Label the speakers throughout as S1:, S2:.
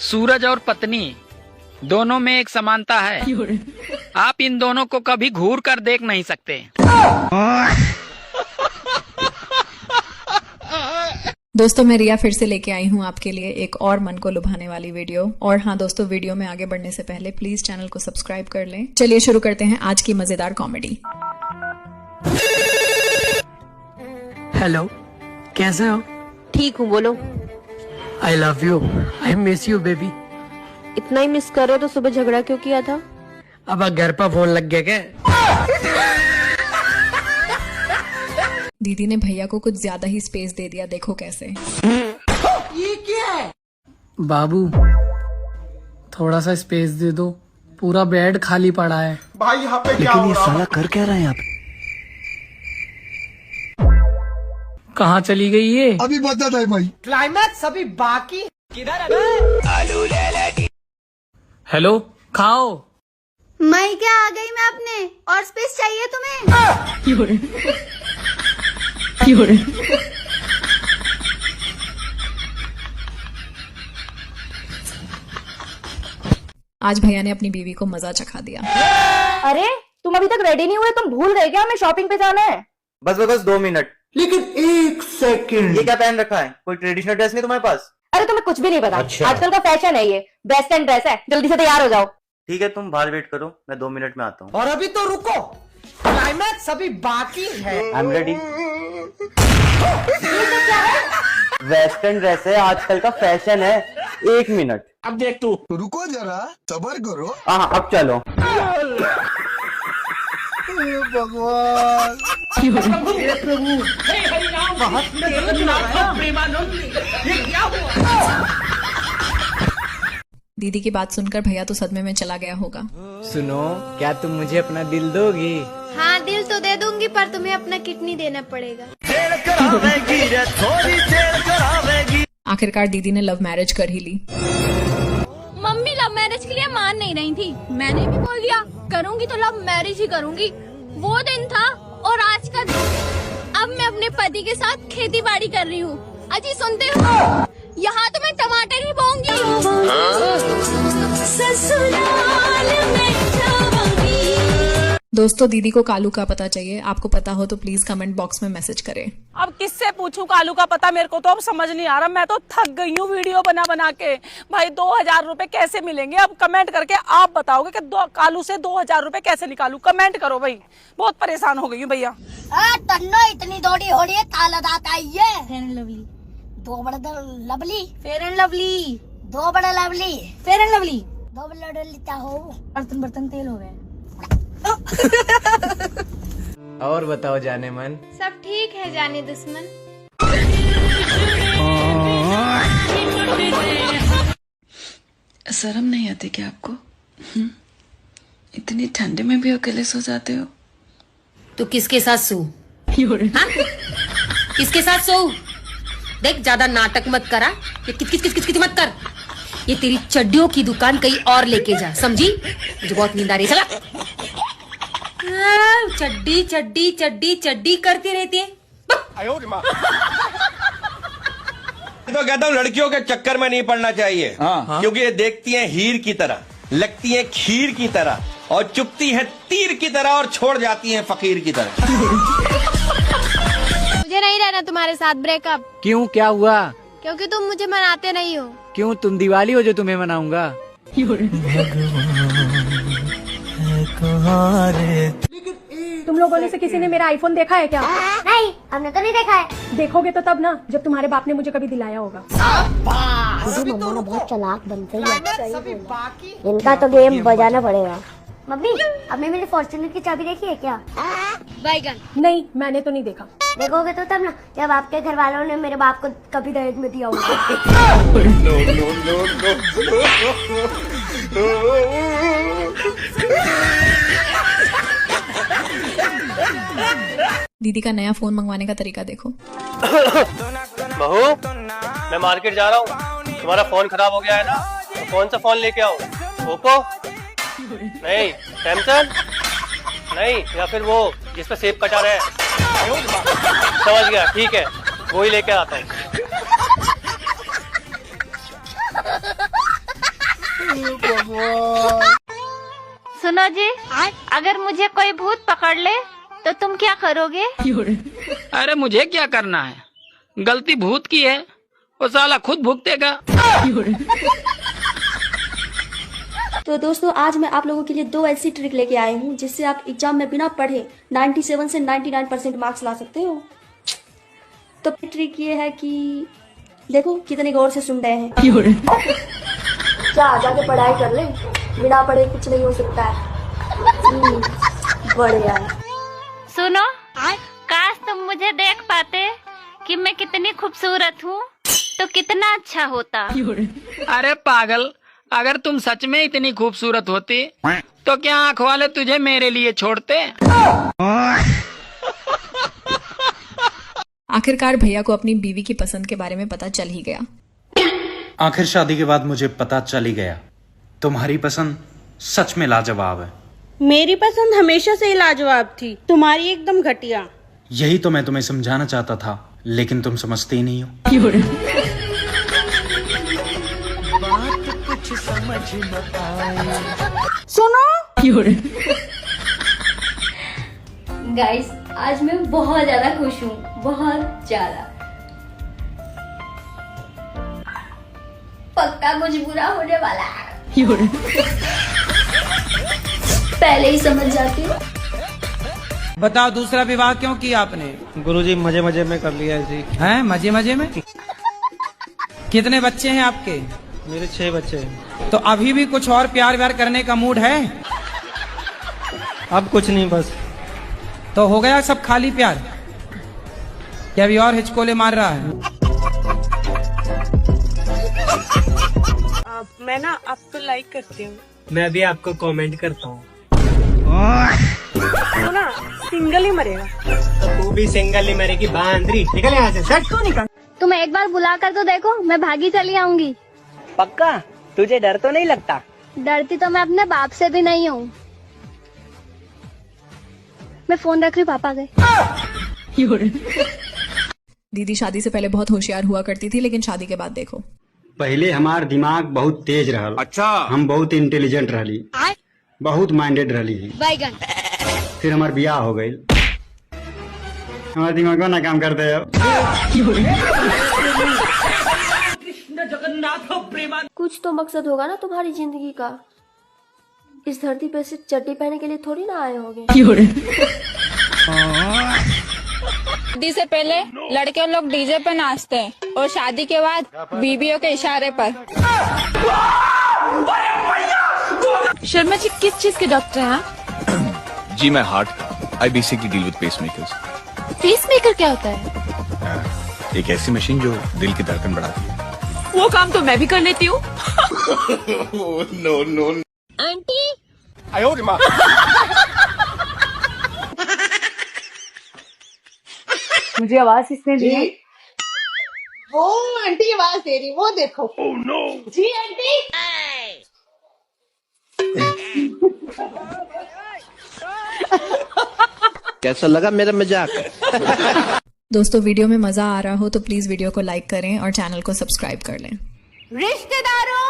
S1: सूरज और पत्नी दोनों में एक समानता है। आप इन दोनों को कभी घूर कर देख नहीं सकते।
S2: दोस्तों मैं रिया फिर से लेके आई हूँ आपके लिए एक और मन को लुभाने वाली वीडियो। और हाँ दोस्तों, वीडियो में आगे बढ़ने से पहले प्लीज चैनल को सब्सक्राइब कर लें। चलिए शुरू करते हैं आज की मजेदार कॉमेडी।
S3: हेलो, कैसे हो?
S4: ठीक हूँ, बोलो।
S3: I love you, I miss you baby.
S4: इतना ही मिस कर रहे हो तो सुबह झगड़ा क्यों किया था?
S3: अब घर पर फोन लग गया क्या?
S2: दीदी ने भैया को कुछ ज्यादा ही स्पेस दे दिया, देखो कैसे।
S3: ये क्या है? बाबू थोड़ा सा स्पेस दे दो, पूरा बेड खाली पड़ा है।
S5: भाई यहाँ पे क्या
S6: लेकिन
S5: हो
S6: ये
S5: रहा
S6: साला कर क्या रहा है यहाँ पे?
S3: कहाँ चली गई ये?
S5: अभी बता दे भाई।
S7: क्लाइमैक्स अभी बाकी।
S3: हेलो, खाओ।
S8: मैं क्या आ गई मैं अपने, और स्पेस चाहिए तुम्हें?
S2: आज भैया ने अपनी बीवी को मजा चखा दिया।
S4: अरे तुम अभी तक रेडी नहीं हुए, तुम भूल गए क्या हमें शॉपिंग पे जाना है?
S9: बस 2 मिनट।
S5: लेकिन 1 सेकंड।
S9: ये क्या पहन रखा है? कोई ट्रेडिशनल ड्रेस नहीं तुम्हारे पास?
S4: अरे तुम्हें कुछ भी नहीं पता।
S9: अच्छा।
S4: आजकल का फैशन है ये, वेस्टर्न ड्रेस है। जल्दी से तैयार हो जाओ।
S9: ठीक है, तुम बाहर वेट करो, मैं 2 मिनट में आता हूँ।
S7: और अभी तो रुको, क्लाइमैक्स अभी बाकी है।
S9: I am ready. Western dress है, आजकल का फैशन है। 1 मिनट।
S5: अब देख तू। रुको जरा, सबर करो।
S9: हाँ, अब चलो।
S5: भगवान।
S2: दीदी की बात सुनकर भैया तो सदमे में चला गया होगा।
S7: सुनो, क्या तुम मुझे अपना दिल दोगी?
S8: हाँ दिल तो दे दूंगी, पर तुम्हें अपना किडनी देना पड़ेगा।
S2: आखिरकार दीदी ने लव मैरिज कर ही ली।
S8: मम्मी लव मैरिज के लिए मान नहीं रही थी, मैंने भी बोल दिया करूंगी तो लव मैरिज ही करूंगी। वो दिन था और आज का दिन। अब मैं अपने पति के साथ खेती बाड़ी कर रही हूँ। अजी सुनते हो? यहाँ तो मैं टमाटर ही बोऊंगी। ससुराल में जाऊंगी।
S2: दोस्तों दीदी को कालू का पता चाहिए, आपको पता हो तो प्लीज कमेंट बॉक्स में मैसेज करें।
S10: अब किससे पूछूं कालू का पता? मेरे को तो अब समझ नहीं आ रहा। मैं तो थक गई हूँ वीडियो बना के। भाई 2000 रुपए कैसे मिलेंगे? अब कमेंट करके आप बताओगे कि कालू से 2000 रुपए कैसे निकालूं? कमेंट करो भाई, बहुत परेशान हो गई हूँ भैया।
S8: तन्नो इतनी दौड़ी हो रही है, काला दांत आई है। फेयर एंड लवली, 2 बड़ा लवली। फेयर एंड लवली, 2 बड़ा लवली। फेयर एंड लवली, 2 बड़ा लेता हो। बर्तन तेल हो गए।
S7: और बताओ जाने मन।
S8: सब ठीक है जाने दुश्मन।
S11: शर्म नहीं आती क्या आपको? इतनी ठंडे में भी अकेले सो जाते हो?
S12: तो किसके साथ सो? हाँ? किसके साथ सो? देख ज्यादा नाटक मत करा। ये किच मत कर। ये तेरी चड्डियों की दुकान कहीं और लेके जा, समझी? मुझे बहुत नींद आ रही है। चला। चड्डी चड्डी चड्डी चड्डी करती रहती है।
S13: तो कहता हूँ लड़कियों के चक्कर में नहीं पड़ना चाहिए। क्योंकि ये देखती हैं हीर की तरह, लगती हैं खीर की तरह, और चुपती हैं तीर की तरह, और छोड़ जाती हैं फकीर की तरह।
S8: मुझे नहीं रहना तुम्हारे साथ, ब्रेकअप।
S7: क्यों, क्या हुआ?
S8: क्योंकि तुम मुझे मनाते नहीं हो।
S7: क्यों, तुम दिवाली हो जो तुम्हें मनाऊंगा?
S4: तुम लोगों में से किसी ने मेरा आईफोन देखा है क्या?
S8: नहीं, हमने तो नहीं देखा है।
S4: देखोगे तो तब ना, जब तुम्हारे बाप ने मुझे कभी दिलाया होगा।
S8: मम्मा ना बहुत चालाक बनते हैं, इनका तो गेम बजाना पड़ेगा। मम्मी, आपने मेरी फॉर्च्यूनर की चाबी देखी है क्या? बैगन।
S4: नहीं, मैंने तो नहीं देखा।
S8: देखोगे तो तब ना, जब आपके घर वालों ने मेरे बाप को कभी दहेज में दिया होगा।
S2: दीदी का नया फोन मंगवाने का तरीका देखो।
S14: बहू, मैं मार्केट जा रहा हूँ, तुम्हारा फोन खराब हो गया है ना, तो कौन सा फोन लेके आओ? ओप्पो? नहीं, सैमसंग? नहीं, या फिर वो जिस पे सेब कटा रहा है? समझ गया, ठीक है, वो ही लेके आता हूँ।
S8: सुनो जी, अगर मुझे कोई भूत पकड़ ले तो तुम क्या करोगे?
S1: अरे मुझे क्या करना है, गलती भूत की है, वो साला खुद भुगतेगा।
S4: तो दोस्तों आज मैं आप लोगों के लिए 2 ऐसी ट्रिक लेके आई हूँ जिससे आप एग्जाम में बिना पढ़े 97 से 99% मार्क्स ला सकते हो। तो ट्रिक ये है कि देखो कितने गौर से सुन रहे हैं। जा जाके पढ़ाई कर ले, बिना पढ़े कुछ नहीं हो सकता है। बढ़िया है।
S8: सुनो, काश तुम मुझे देख पाते कि मैं कितनी खूबसूरत हूँ तो कितना अच्छा होता।
S1: अरे पागल, अगर तुम सच में इतनी खूबसूरत होती तो क्या आँख वाले तुझे मेरे लिए छोड़ते?
S2: आखिरकार भैया को अपनी बीवी की पसंद के बारे में पता चल ही गया।
S6: आखिर शादी के बाद मुझे पता चल ही गया, तुम्हारी पसंद सच में लाजवाब है।
S15: मेरी पसंद हमेशा से ही लाजवाब थी, तुम्हारी एकदम घटिया।
S6: यही तो मैं तुम्हें समझाना चाहता था, लेकिन तुम समझते ही नहीं हो।
S7: कुछ समझ न आए।
S15: सुनो
S4: गाइस आज मैं बहुत ज्यादा खुश हूँ, बहुत ज्यादा। पक्का कुछ बुरा होने वाला है। पहले ही समझ जाती हूँ।
S7: बताओ दूसरा विवाह क्यों किया आपने?
S14: गुरुजी मजे मजे में कर लिया जी।
S7: हैं मजे मजे में? कितने बच्चे हैं आपके?
S14: मेरे 6 बच्चे हैं।
S7: तो अभी भी कुछ और प्यार व्यार करने का मूड है?
S14: अब कुछ नहीं, बस।
S7: तो हो गया सब खाली प्यार, क्या अभी और हिचकोले मार रहा है?
S15: मैं ना आपको लाइक करती हूँ।
S14: मैं भी आपको कमेंट करता हूँ।
S15: तो ना सिंगल ही मरेगा।
S14: तो तू भी सिंगल ही मरेगी बांदरी। निकल यहाँ से, सट।
S15: तू निकल।
S8: तुम एक बार बुला कर तो देखो, मैं भागी चली आऊंगी।
S16: पक्का? तुझे डर तो नहीं लगता?
S8: डरती तो मैं अपने बाप से भी नहीं हूँ। मैं फोन रख रही, पापा गए।
S2: दीदी शादी से पहले बहुत होशियार हुआ करती थी, लेकिन शादी के बाद देखो।
S17: पहले हमार दिमाग बहुत तेज रहल। अच्छा। हम बहुत इंटेलिजेंट रहली, बहुत माइंडेड रहली। फिर हमार बियाह हो गई, हमारा दिमाग ना काम करते है।
S4: कुछ तो मकसद होगा ना तुम्हारी जिंदगी का। इस धरती पे सिर्फ चड्डी पहनने के लिए थोड़ी ना आए होगे।
S18: शादी से पहले लड़के लोग डीजे पे नाचते हैं और शादी के बाद बीबियों के इशारे पर।
S19: शर्मा जी किस चीज के डॉक्टर हैं?
S20: जी मैं हार्ट का। I basically deal with pacemakers.
S19: Pacemaker क्या होता है?
S20: एक ऐसी मशीन जो दिल की धड़कन बढ़ाती है।
S19: वो काम तो मैं भी कर लेती हूँ।
S20: No no.
S8: आंटी,
S20: आयो रे माँ।
S15: मुझे आवाज किसने दी?
S21: वो आंटी आवाज दे रही, वो देखो। oh, no. जी आंटी।
S22: कैसा लगा मेरा मजाक?
S2: दोस्तों वीडियो में मजा आ रहा हो तो प्लीज वीडियो को लाइक करें और चैनल को सब्सक्राइब कर लें।
S8: रिश्तेदारों,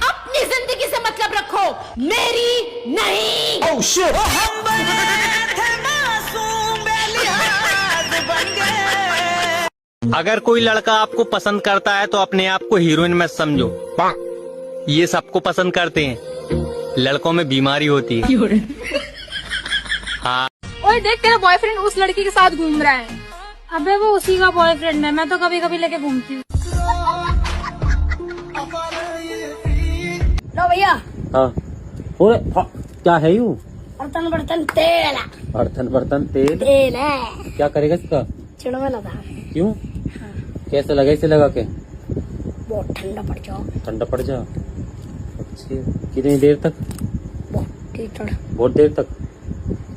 S8: अपनी जिंदगी से मतलब रखो, मेरी नहीं।
S7: Oh shit!
S14: अगर कोई लड़का आपको पसंद करता है तो अपने आप को हीरोइन मत समझो। ये सबको पसंद करते हैं, लड़कों में बीमारी होती है। हाँ।
S18: ओए देख, तेरा बॉयफ्रेंड उस लड़की के साथ घूम रहा है। अबे वो उसी का बॉयफ्रेंड है, मैं तो कभी कभी लेके घूमती हूँ।
S21: लो भैया।
S14: हाँ। क्या है यू?
S21: बर्तन बर्तन तेल।
S14: बर्तन तेल
S21: है।
S14: क्या करेगा इसका?
S21: चिड़वा लगा।
S14: क्यों? कैसे लगा? इसे लगा के
S21: बहुत ठंडा पड़ जाओ।
S14: ठंडा पड़ जाओ। अच्छा, कितनी देर तक? बहुत देर तक।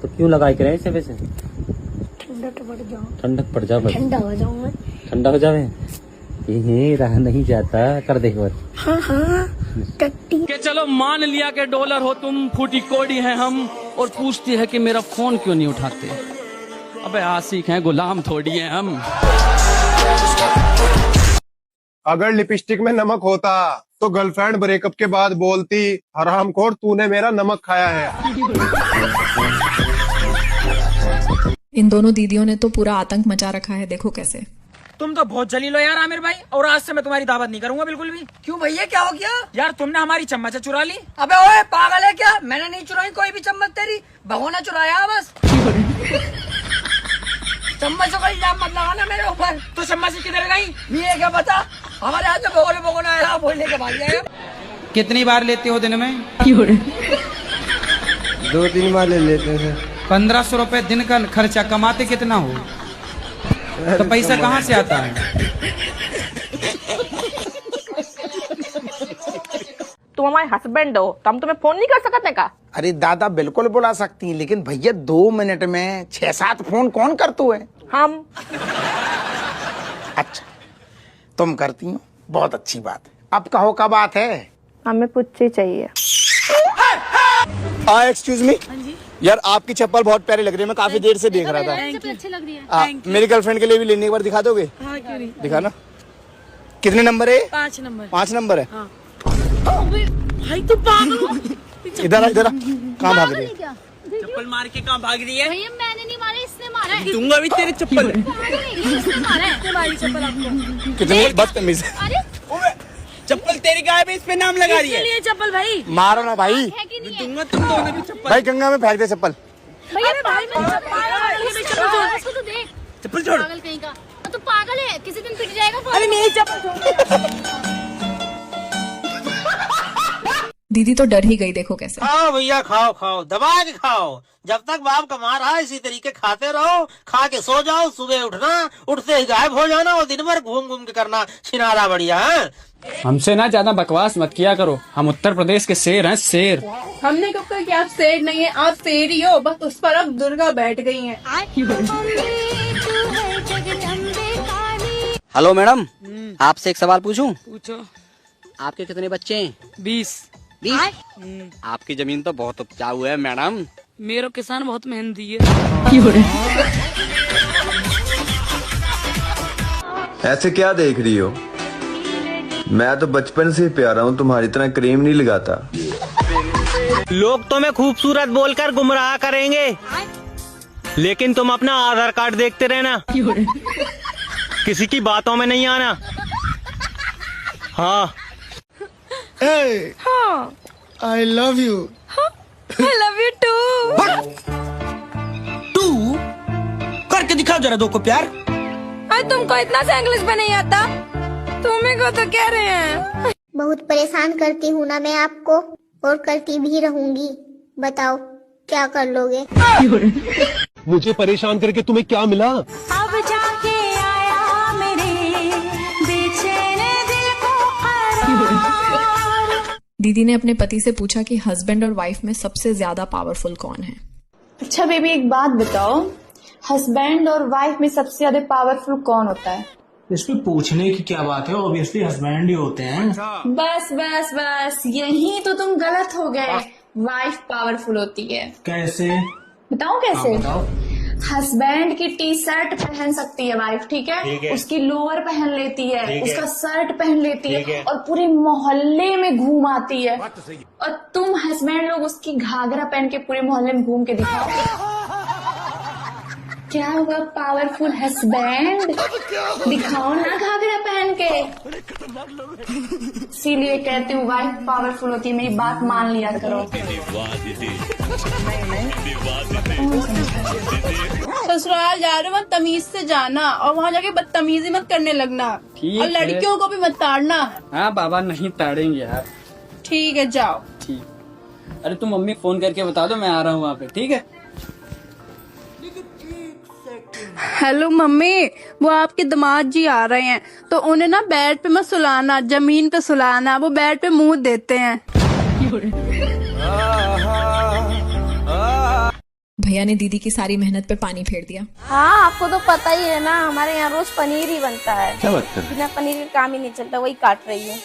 S14: तो क्यों लगाई के रहे इसे वैसे?
S21: ठंडा तो पड़ जाओ।
S14: ठंडक पड़ जाओ।
S21: ठंडा हो जाऊँ मैं।
S14: ठंडा हो जावे। ये रहा नहीं जाता, कर दे एक बार।
S21: हाँ हाँ
S23: के चलो मान लिया कि डॉलर हो तुम, फूटी कोड़ी है हम, और पूछती है कि मेरा फोन क्यों नहीं उठाते। अबे आशिक हैं, गुलाम थोड़ी हैं हम।
S3: अगर लिपस्टिक में नमक होता तो गर्लफ्रेंड ब्रेकअप के बाद बोलती, हरामखोर तूने मेरा नमक खाया है।
S2: इन दोनों दीदियों ने तो पूरा आतंक मचा रखा है, देखो कैसे।
S7: तुम तो बहुत जलील हो यार आमिर भाई, और आज से मैं तुम्हारी दावत नहीं करूंगा बिल्कुल भी। क्यों भैया, क्या हो गया यार? तुमने हमारी चम्मच चुरा ली। अबे ओए पागल है क्या? मैंने नहीं चुराई कोई भी चम्मच तेरी, भगोना चुराया बस। चम्मच का इल्जाम मत लगाना मेरे ऊपर। तो चम्मच किधर गई ये क्या पता? हमारे हाथ में भगोना आया, वो लेके भाग जाएगा। कितनी बार लेते हो दिन में?
S22: 2-3 बार ले लेते हैं।
S7: 1500 रुपए दिन का खर्चा, कमाते कितना हो? तो पैसा कहाँ से आता है?
S10: तुम हमारे हस्बैंड हो तो हम तुम्हें फोन नहीं कर सकते का?
S5: अरे दादा बिल्कुल बुला सकती हैं, लेकिन भैया 2 मिनट में 6-7 फोन कौन करतू है?
S10: हम।
S5: अच्छा तुम करती हो, बहुत अच्छी बात है। अब कहो क्या बात है?
S10: हमें पुच्ची चाहिए।
S9: एक्सक्यूज मी यार, आपकी चप्पल बहुत प्यारी लग रही है, मैं काफी देर से देख रहा था।
S8: अच्छी लग रही है।
S9: मेरी गर्लफ्रेंड के लिए भी लेने एक बार दिखा दोगे?
S8: हाँ, क्यों नहीं?
S9: दिखा ना। कितने नंबर है?
S8: 5 नंबर।
S9: 5 नंबर है।
S8: हाँ। भाई तू पागल हो?
S9: इधर कहाँ भाग रही है?
S7: चप्पल मार के कहाँ भाग रही है?
S8: भैया मैंने नहीं मारा, इसने मारा है।
S7: दूंगा भी तेरी चप्पल।
S8: इसने मारा है तुम्हारी चप्पल आपको।
S9: कितने बदतमीज।
S8: अरे
S7: चप्पल तेरी गायब है, इस पे नाम लगा रही है।
S8: लिए चप्पल भाई
S9: मारो ना भाई,
S7: दूंगा तुम दोनों भी चप्पल।
S9: भाई गंगा में फेंक दे चप्पल।
S8: भैया भाई चप्पल छोड़ दे।
S7: चप्पल छोड़।
S8: पागल कहीं का, तो पागल है, किसी दिन पिट जाएगा।
S10: अरे मेरी चप्पल।
S2: दीदी तो डर ही गई, देखो कैसे।
S24: खाओ भैया, खाओ खाओ, दबा के खाओ। जब तक बाप कमा रहा है इसी तरीके खाते रहो, खा के सो जाओ, सुबह उठना, उठते ही गायब हो जाना और दिन भर घूम घूम के करना शिनारा बढ़िया है।
S23: हमसे ना ज्यादा बकवास मत किया करो, हम उत्तर प्रदेश के शेर हैं, शेर।
S15: हमने कब कहा कि आप शेर नहीं है, आप शेर ही हो, बस उस पर अब दुर्गा बैठ गई हैं।
S16: हेलो मैडम, आपसे एक सवाल पूछूं?
S23: पूछो।
S16: आपके कितने बच्चे हैं?
S23: 20।
S16: आपकी जमीन तो बहुत उपजाऊ है मैडम।
S23: मेरा किसान बहुत मेहनती है।
S25: ऐसे क्या देख रही हो? मैं तो बचपन से ही प्यारा हूँ, तुम्हारी तरह क्रीम नहीं लगाता।
S14: लोग तुम्हें खूबसूरत बोलकर गुमराह करेंगे, लेकिन तुम अपना आधार कार्ड देखते रहना, किसी की बातों में नहीं आना। हाँ।
S15: हाँ।
S9: I love you.
S15: I love you too.
S7: तू करके दिखाओ जरा 2 को प्यार।
S15: अरे तुमको इतना सा इंग्लिश में नहीं आता, तुम्हें को तो कह रहे हैं।
S26: बहुत परेशान करती हूँ ना मैं आपको, और करती भी रहूंगी। बताओ क्या कर लोगे?
S3: मुझे परेशान करके तुम्हें क्या मिला?
S15: अब जाके आया मेरे बेचैन दिल को करार।
S2: दीदी ने अपने पति से पूछा कि हस्बैंड और वाइफ में सबसे ज्यादा पावरफुल कौन है।
S27: अच्छा बेबी, एक बात बताओ, हस्बैंड और वाइफ में सबसे ज्यादा पावरफुल कौन होता है?
S28: इसमें पूछने की क्या बात है, ऑब्वियसली हस्बैंड ही होते हैं।
S27: बस बस बस, यही तो तुम गलत हो गए। वाइफ पावरफुल होती है।
S28: कैसे?
S27: बताओ कैसे?
S28: बताओ।
S27: हस्बैंड की टी-शर्ट पहन सकती है वाइफ, ठीक है? उसकी लोअर पहन लेती है, उसका शर्ट पहन लेती है, और पूरे मोहल्ले में घूम आती है। और तुम हस्बैंड लोग उसकी घाघरा पहन के पूरे मोहल्ले में घूम के दिखाओ। क्या हुआ पावरफुल हस्बैंड? दिखाओ ना घाघरा पहन के। इसीलिए कहती हूँ वाइफ पावरफुल होती है, मेरी बात मान लिया करो।
S15: ससुराल जा रहे हो, तमीज से जाना, और वहाँ जाके बदतमीजी मत करने लगना, और लड़कियों को भी मत ताड़ना।
S23: हाँ बाबा, नहीं ताड़ेंगे यार।
S15: ठीक है, जाओ।
S23: ठीक। अरे तुम मम्मी फोन करके बता दो, मैं आ रहा हूँ वहाँ पे, ठीक है?
S15: हेलो मम्मी, वो आपके दामाद जी आ रहे हैं, तो उन्हें ना बेड पे मत सुलाना, जमीन पे सुलाना, वो बेड पे मुंह देते हैं।
S2: भैया ने दीदी की सारी मेहनत पे पानी फेर दिया।
S4: हाँ, आपको तो पता ही है ना, हमारे यहाँ रोज पनीर ही बनता है।
S25: क्या बात कर?
S4: बिना पनीर के काम ही नहीं चलता, वही काट रही है।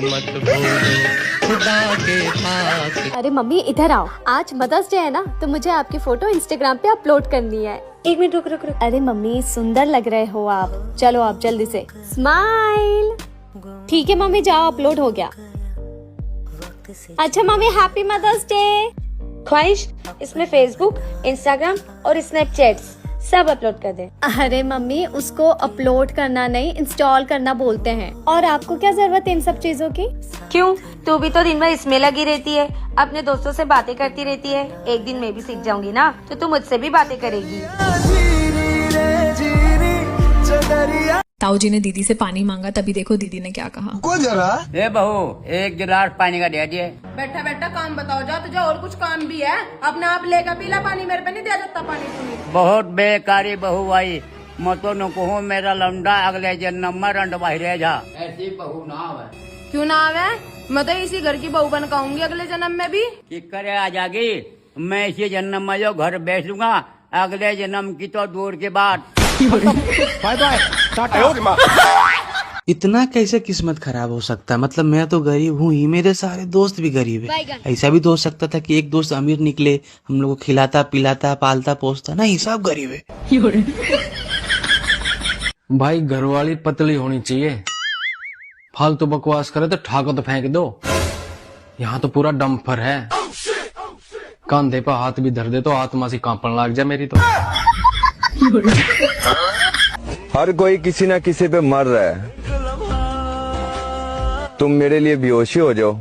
S25: मत बोलो।
S1: अरे मम्मी इधर आओ, आज मदर्स डे है ना, तो मुझे आपकी फोटो इंस्टाग्राम पे अपलोड करनी है। एक मिनट रुक। अरे मम्मी सुंदर लग रहे हो आप, चलो आप जल्दी से स्माइल। ठीक है मम्मी जाओ, अपलोड हो गया। अच्छा मम्मी हैप्पी मदर्स डे। ख्वाहिश इसमें फेसबुक, इंस्टाग्राम और स्नैपचैट सब अपलोड कर दे। अरे मम्मी उसको अपलोड करना नहीं, इंस्टॉल करना बोलते हैं। और आपको क्या जरूरत है इन सब चीजों की? क्यों, तू भी तो दिन भर इसमें लगी रहती है, अपने दोस्तों से बातें करती रहती है। एक दिन मैं भी सीख जाऊंगी ना, तो तू मुझसे भी बातें करेगी।
S2: ताऊ जी ने दीदी से पानी मांगा, तभी देखो दीदी ने क्या कहा।
S6: को जरा ए बहू, एक गिलास पानी का दे दिए।
S11: बैठा बैठा काम बताओ, जा तुझे और कुछ काम भी है? अपने आप लेकर पीला पानी, मेरे पे नहीं दिया जाता पानी। तुम्हें
S6: बहुत बेकारी बहू आई, मैं तो न कहूँ मेरा लौंडा अगले जन्म में रंड बाहर रह जा। ऐसी बहू ना आवे।
S11: क्यों ना आवे? मैं तो इसी घर की बहू बन पाऊंगी अगले जन्म में भी।
S6: कि करे आ जाएगी, मैं इसी जन्म में जो घर बेच लूंगा, अगले जन्म की तो दूर की बात।
S12: बाय बाय टाटा। इतना कैसे किस्मत खराब हो सकता है? मतलब मैं तो गरीब हूँ ही, मेरे सारे दोस्त भी गरीब है। ऐसा भी तो हो सकता था कि एक दोस्त अमीर निकले, हम लोग को खिलाता पिलाता पालता पोसता, नहीं सब गरीब है।
S23: भाई घरवाली पतली होनी चाहिए, फालतू बकवास करे तो ठाको तो फेंक दो। यहाँ तो पूरा डम्फर है, कंधे पर हाथ भी धर दे तो आत्मा सी कांपन लग जाए मेरी तो।
S25: हर कोई किसी ना किसी पे मर रहा है, तुम मेरे लिए बेहोशी हो जाओ।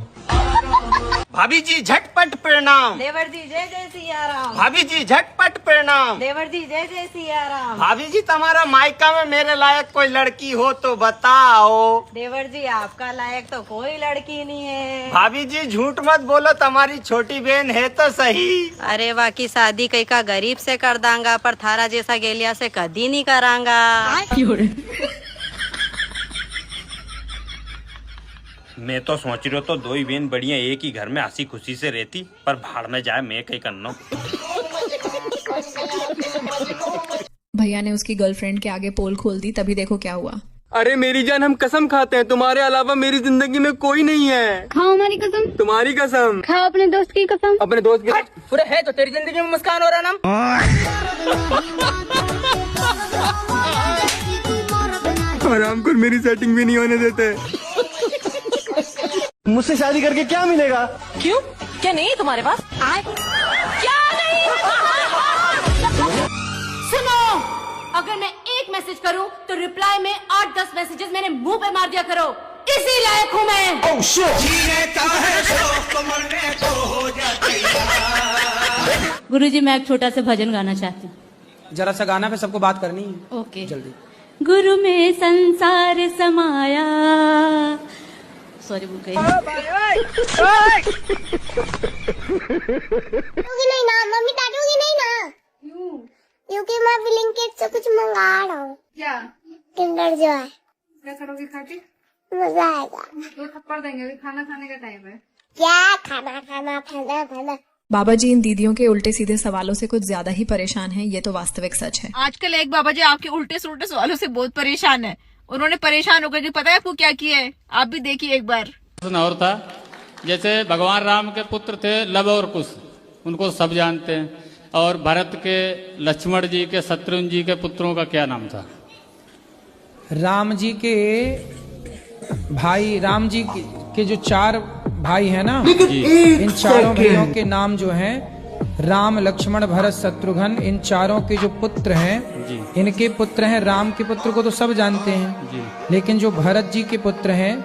S24: भाभी जी झटपट प्रणाम।
S11: देवर जी जय जय सिया राम।
S24: भाभी जी झटपट प्रणाम।
S11: देवर जी जय जय सिया राम।
S24: भाभी जी तुम्हारा मायका में मेरे लायक कोई लड़की हो तो बताओ।
S11: देवर जी आपका लायक तो कोई लड़की नहीं है।
S24: भाभी जी झूठ मत बोलो, तुम्हारी छोटी बहन है तो सही।
S11: अरे बाकी शादी कई का गरीब से कर दांगा, पर थारा जैसा गेलिया से कदी नहीं करांगा।
S24: मैं तो सोच रहा तो दो ही बहन बढ़िया एक ही घर में हंसी खुशी से रहती, पर भाड़ में जाए मैं कहीं करना।
S2: भैया ने उसकी गर्लफ्रेंड के आगे पोल खोल दी, तभी देखो क्या हुआ।
S23: अरे मेरी जान, हम कसम खाते हैं तुम्हारे अलावा मेरी जिंदगी में कोई नहीं है।
S15: खाओ हमारी कसम।
S23: तुम्हारी कसम।
S15: खाओ अपने दोस्त की कसम।
S23: अपने दोस्त की
S11: पूरे है तो तेरी जिंदगी में मुस्कान हो रहा ना।
S23: आराम कर, मेरी सेटिंग भी नहीं होने देते।
S6: मुझसे शादी करके क्या मिलेगा?
S11: क्यों, क्या नहीं है तुम्हारे पास? क्या नहीं? सुनो, अगर मैं एक मैसेज करूं तो रिप्लाई में 8-10 मैसेजेस मेरे मुंह पे मार दिया करो, इसी लायक हूं मैं।
S6: Oh shit!
S11: गुरुजी मैं एक छोटा सा भजन गाना चाहती हूँ। जरा सा गाना पे सबको बात करनी है। ओके जल्दी। गुरु में संसार समाया। सॉरी भूल गई।
S26: नहीं ना मम्मी, काटोगी नहीं ना? क्योंकि मैं ब्लिंकिट से कुछ मंगा रहा हूँ।
S11: क्या?
S26: Kinder Joy.
S11: क्या करोगे खाके?
S26: मजा आएगा।
S11: दो थप्पड़ देंगे, अभी खाना खाने का टाइम है।
S26: क्या खाना?
S2: बाबा जी इन दीदियों के उल्टे सीधे सवालों से कुछ ज्यादा ही परेशान हैं, ये तो वास्तविक सच है।
S8: आजकल एक बाबा जी आपके उल्टे सुल्टे सवालों से बहुत परेशान है। उन्होंने परेशान होकर के पता है आपको क्या किया है? आप भी देखिए एक बार।
S23: और था जैसे भगवान राम के पुत्र थे लव और कुश, उनको सब जानते हैं। और भरत के, लक्ष्मण जी के, शत्रुघ्न जी के पुत्रों का क्या नाम था?
S11: राम जी के भाई, राम जी के जो 4 भाई हैं ना, इन चारों भाइयों के नाम जो हैं, राम, लक्ष्मण, भरत, शत्रुघ्न, इन चारों के जो पुत्र हैं, इनके पुत्र हैं। राम के पुत्र को तो सब जानते हैं, लेकिन जो भरत जी के पुत्र हैं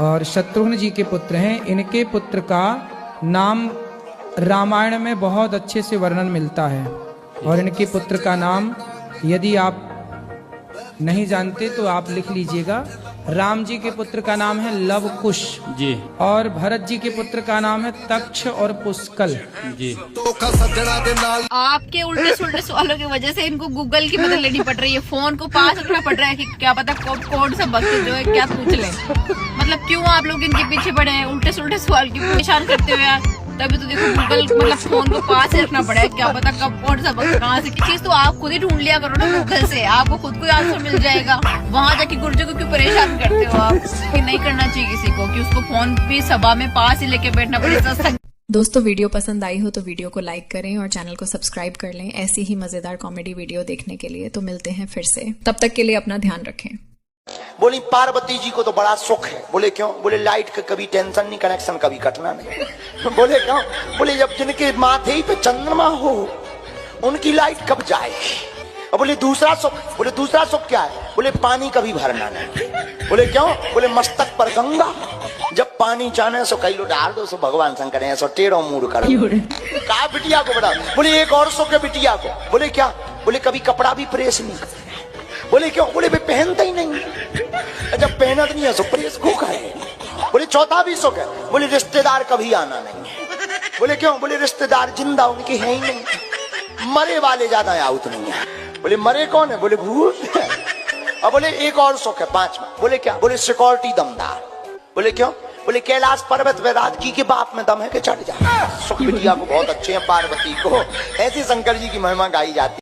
S11: और शत्रुघ्न जी के पुत्र हैं, इनके पुत्र का नाम रामायण में बहुत अच्छे से वर्णन मिलता है। और इनके पुत्र का नाम यदि आप नहीं जानते तो आप लिख लीजिएगा। राम जी के पुत्र का नाम है लव कुश जी, और भरत जी के पुत्र का नाम है तक्ष और पुष्कल जी।
S8: आपके उल्टे सुल्टे सवालों की वजह से इनको गूगल की मदद लेनी पड़ रही है, फोन को पास रखना पड़ रहा है कि क्या पता कौन सा वक्त जो है क्या पूछ ले। मतलब क्यों आप लोग इनके पीछे पड़े हैं उल्टे सुल्टे सवाल की परेशान करते हुए यार।
S27: तभी तो देखो गूगल मतलब फोन को पास ही रखना पड़ेगा, क्या पता कब कौन सा वक्त कहाँ से की चीज तो आप खुद ही ढूंढ लिया करो ना गूगल से, आपको खुद को आंसर मिल जाएगा। वहाँ जाके गुर्जर को क्यों परेशान करते हो आप? कि नहीं करना चाहिए किसी को कि उसको फोन भी सभा में पास ही लेके बैठना पड़ेगा।
S2: दोस्तों वीडियो पसंद आई हो तो वीडियो को लाइक करें और चैनल को सब्सक्राइब कर लें ऐसी ही मजेदार कॉमेडी वीडियो देखने के लिए। तो मिलते हैं फिर से, तब तक के लिए अपना ध्यान रखें।
S5: बोली पार्वती जी को तो बड़ा सुख है। बोले क्यों? बोले लाइट का कभी टेंशन नहीं, कनेक्शन कभी कटना नहीं। बोले क्यों? बोले जब जिनके माथे ही पे चंद्रमा हो उनकी लाइट कब जाएगी। और बोले दूसरा सुख, बोले दूसरा सुख क्या है? बोले पानी कभी भरना नहीं। बोले क्यों? बोले मस्तक पर गंगा, जब पानी जाने सो कई लो डाल दो, सो भगवान शंकर है, सो टेढ़ो मूड कर कहा बिटिया को बड़ा। बोले एक और सुख है बिटिया को। बोले क्या? बोले कभी कपड़ा भी प्रेस नहीं करते। बोले क्यों? बोले वे पहनता ही नहीं, जब पहनत नहीं है सो प्रेस को करे। बोले चौथा भी सुख है। बोले रिश्तेदार कभी आना नहीं। बोले क्यों? बोले रिश्तेदार जिंदा उनके है ही नहीं, मरे वाले ज्यादा आउट नहीं है। बोले मरे कौन है? बोले भूत। अब बोले एक और सुख है पांचवा। बोले क्या? बोले सिक्योरिटी दमदार। बोले क्यों? बोले कैलाश पर्वत पे राजकी के बाप में दम है कि चढ़ जाए। सुख बिटिया को बहुत अच्छे हैं, पार्वती को। ऐसे शंकर जी की महिमा गाई जाती।